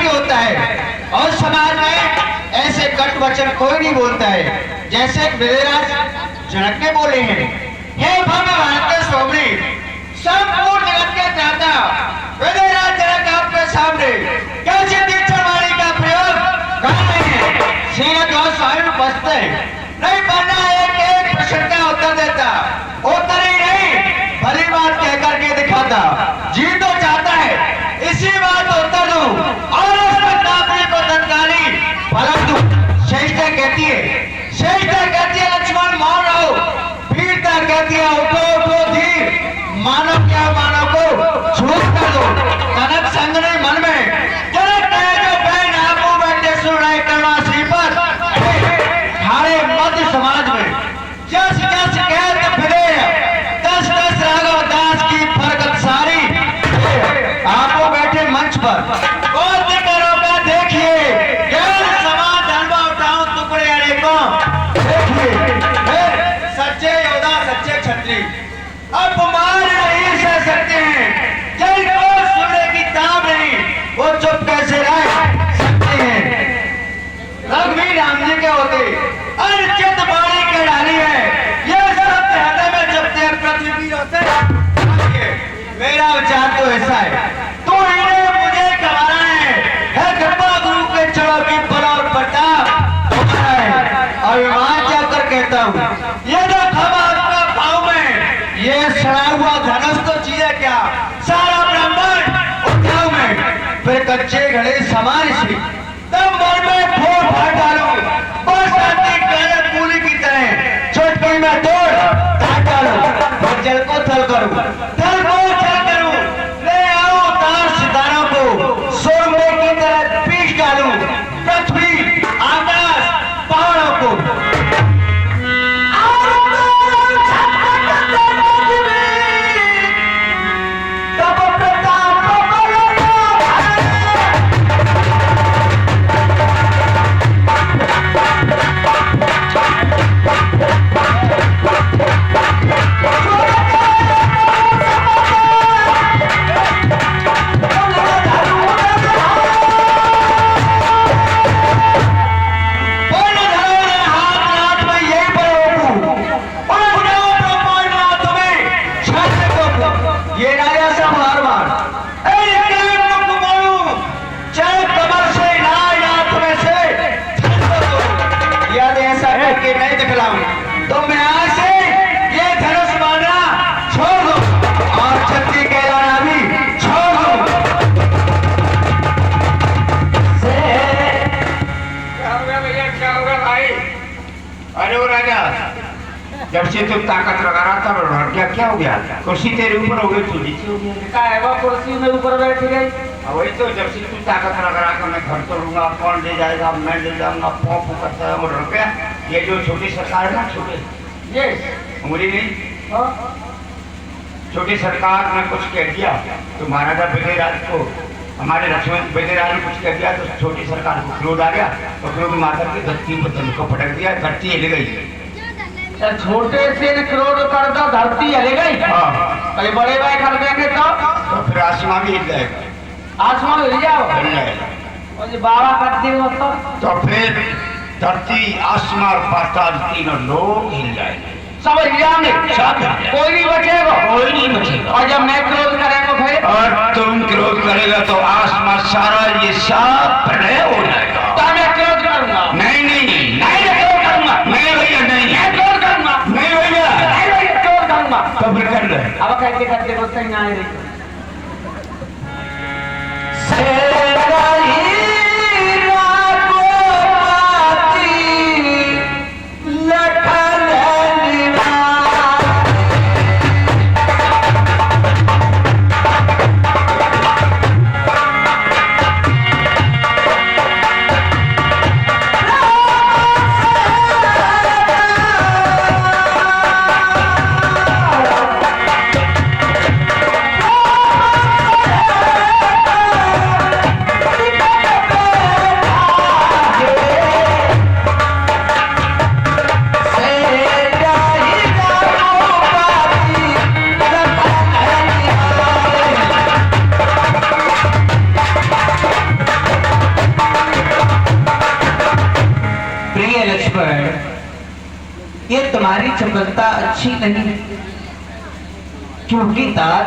ही होता है और समाज में ऐसे कट वचन कोई नहीं बोलता है जैसे विजयराज जनक ने बोले हैं। हे भव्य भारत के स्वामी, संपूर्ण जगत के त्राता विजयराज जनक आपके सामने कैसी दीक्षा वाणी का प्रयोग कर रहे हैं। श्रीनाथ गोस्वामी बसते नहीं बनना एक एक प्रश्न का उत्तर देता, उत्तर ही नहीं भली बात कह करके दिखाता। जी तो चाहता है इसी बात उत्तर दूं और उसमें काफी को तत्काली फलक दूं। श्रेष्ठा कहती है लक्ष्मण मौन रहो, वीरता कहती है उठो उठो धीर, मानो क्या मानो को छूट कर दो। कनक संग ने मन में जनक कहे जो बहन आपो बैठे सुन रहे करुणा श्री पर हमारे मध्य समाज में जस जस कहत फिरे दस दस राघव दास की फरकत सारी। आपो बैठे मंच पर कौन करो का देखिए ज्ञान समाज धर्म उठाऊं टुकड़े अनेकों देखिए। सच्चे योद्धा सच्चे क्षत्रिय अपमान नहीं सह सकते हैं, जिनको सुनने की ताब नहीं वो चुप कैसे रह सकते हैं। रघुवीर राम जी के होते अनुचित बाणी के डाली है, ये सब हृदय में जपते पृथ्वी होते। मेरा विचार तो ऐसा है, तू इन्हें मुझे गवाना है कृपा गुरु के चरणों की बल और प्रताप तुम्हारा है। अभिमान जाकर कहता हूँ ये जो खबर आपका भाव में ये सड़ा हुआ धनुष तो चीज है क्या, सारा ब्रह्मांड उठाओ में फिर कच्चे घड़े समान सी तब मन में फोड़ फाड़ डालूं, बरसाती गलत पूली की तरह चुटकी में तोड़ काट डालूं और जल को थल करूं, थल को जल करूं, ले आओ तार सितारों को सोने की तरह पीस डालूं, पृथ्वी आकाश पहाड़ों को। तो मैं आज से ये धनुष मारना छोड़ दूं और छत्ती कहलाना भी छोड़ दूं। क्या होगा भैया, क्या होगा भाई? अरे वो राजा, जब से तुम ताकत लगा रहा था बढ़ गया, क्या हो गया? कुर्सी तेरे ऊपर हो गई, तू नीचे हो गया। क्या है वो कुर्सी में ऊपर बैठ गई? वही तो, जब से तू ताकत लगा रहा था मैं घर करूंगा, कौन ले जाएगा, मैं ले जाऊंगा, पॉप करता है वो रुपया। ये जो छोटी सरकार है ना, छोटे ये उंगली नहीं, छोटी सरकार ने कुछ कह दिया तो महाराजा विजयराज को, हमारे लक्ष्मण विजयराज ने कुछ कह दिया तो छोटी सरकार को क्रोध आ गया, तो क्रोध माता की धरती पर धन को पटक दिया, धरती हिल गई। छोटे से क्रोध कर दो धरती हिल गई। हाँ, कहीं बड़े भाई खल देंगे तो फिर आसमान भी हिल जाएगा, आसमान हिल जाओ, हिल जाएगा। और ये बाबा कर दी तो फिर धरती आसमान पाताल तीनों लोग हिल जाएंगे, सब हिल जाएंगे, कोई नहीं बचेगा, कोई नहीं बचेगा। और जब मैं क्रोध करेंगे फिर, और तुम क्रोध करेगा तो आसमान सारा ये सब प्रलय हो जाएगा। तो मैं क्रोध करूंगा। नहीं नहीं नहीं, क्रोध करूंगा मैं भैया, नहीं मैं क्रोध करूंगा, नहीं भैया, नहीं भैया क्रोध करूंगा। तो फिर कर ले। अब कहते करते को सही ना है। तुम्हारी चपलता अच्छी नहीं, क्योंकि तात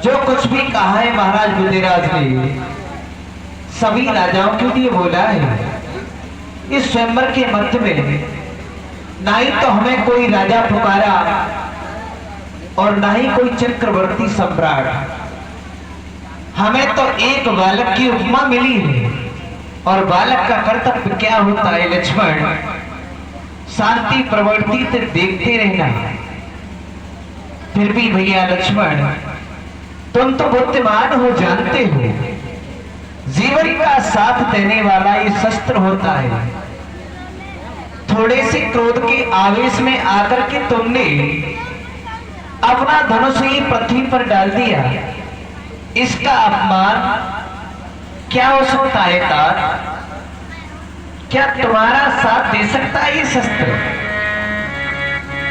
जो कुछ भी कहा है महाराज विजयराज ने सभी राजाओं के लिए बोला है। इस स्वयंवर के मध्य में ना ही तो हमें कोई राजा पुकारा और ना ही कोई चक्रवर्ती सम्राट, हमें तो एक बालक की उपमा मिली है। और बालक का कर्तव्य क्या होता है लक्ष्मण? शांति प्रवृत्ति से देखते रहना। फिर भी भैया लक्ष्मण, तुम तो बुद्धिमान हो, जानते हो जीवन का साथ देने वाला ये शस्त्र होता है। थोड़े से क्रोध के आवेश में आकर के तुमने अपना धनुष ही पृथ्वी पर डाल दिया। इसका अपमान क्या हो सकता है तात? क्या तुम्हारा साथ दे सकता है ये शस्त्र?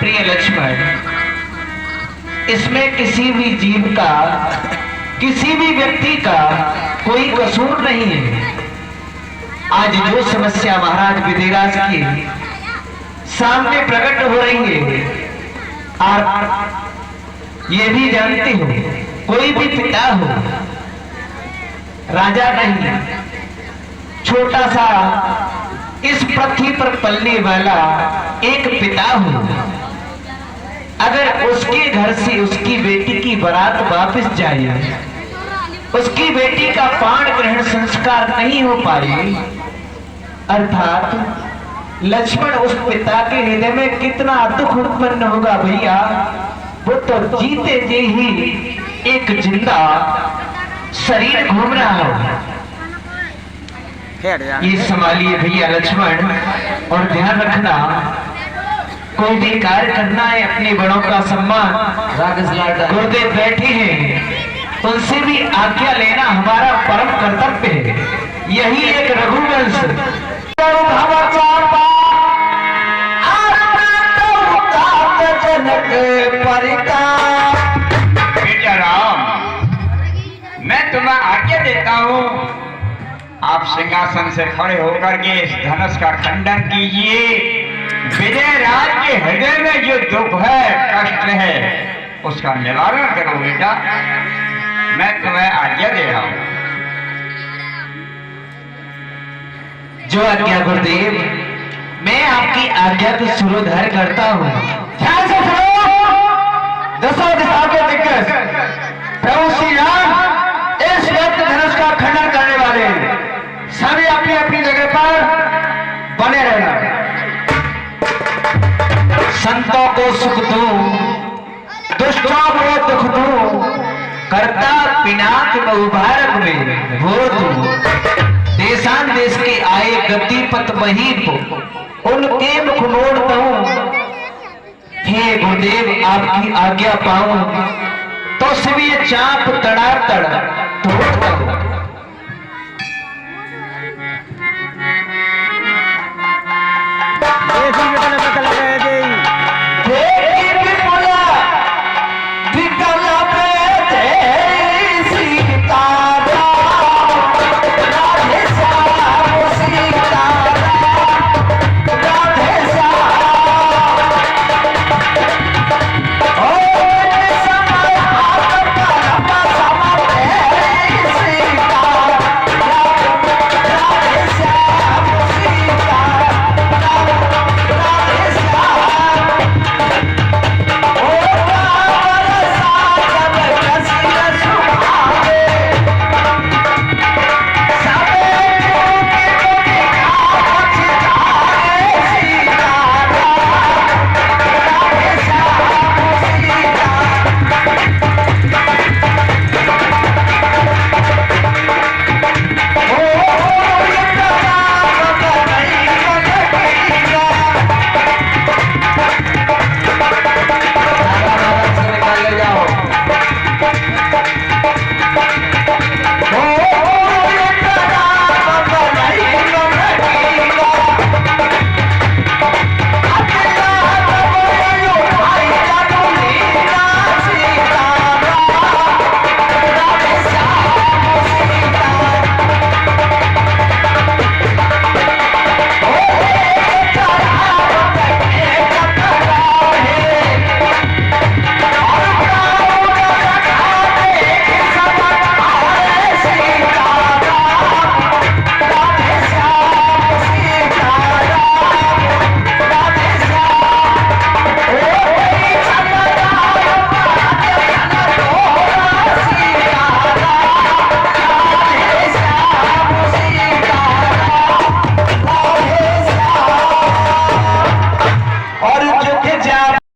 प्रिय लक्ष्मण, इसमें किसी भी जीव का, किसी भी व्यक्ति का कोई कसूर नहीं है। आज जो समस्या महाराज विजयराज की सामने प्रकट हो रही है, आप ये भी जानते हो, कोई भी पिता हो, राजा नहीं, छोटा सा इस पृथ्वी पर पलने वाला एक पिता हो, अगर उसके घर से उसकी बेटी की बारात वापस जाए, उसकी बेटी का पाण ग्रहण संस्कार नहीं हो पाए, अर्थात लक्ष्मण उस पिता के हृदय में कितना दुख उत्पन्न होगा भैया। वो तो जीते जी ही एक जिंदा शरीर घूम रहा हो। ये संभालिए भैया लक्ष्मण, और ध्यान रखना, कोई भी कार्य करना है अपने बड़ों का सम्मान। गुरुदेव बैठे हैं, उनसे भी आज्ञा लेना हमारा परम कर्तव्य है। यही एक रघुवंश बेटा राम, मैं तुम्हें आज्ञा देता हूँ, आप सिंहासन से खड़े होकर के इस धनुष का खंडन कीजिए। विजयराज के हृदय में जो दुख है, कष्ट है, उसका निवारण करो बेटा। मैं तुम्हें आज्ञा दे रहा हूँ। जो आज्ञा गुरुदेव, मैं आपकी आज्ञा को शिरोधार्य करता हूँ। ध्यान से सुनो, दसों दिशाओं के दिग्गज प्रभु श्री राम इस वक्त धनुष का खंडन करने वाले हैं। सभी अपनी अपनी जगह पर बने रहना। संतों को सुख दो, दुष्टों को दुख दो, करता पिनाक बहुभारत में वो तू। देशान देश के आए गद्दीपत महीप, उनके मुख मोड़ता हूं। हे गुरुदेव, आपकी आज्ञा पाऊं तो सभी चाप तड़ातड़ तोड़ता